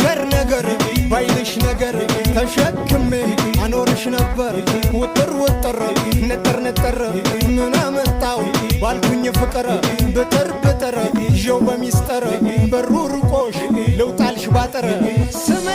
ነገር ባይልሽ ነገር ተሸክሜ አኖርሽ ነበር ውጥር ውጥር ነጠር ነጠር ምን አመጣው ባልኩኝ ፍቅር ብጥር ብጥር ይዤው በሚስጥር በሩ ርቆሽ ልውጣልሽ ባጥር ስሜ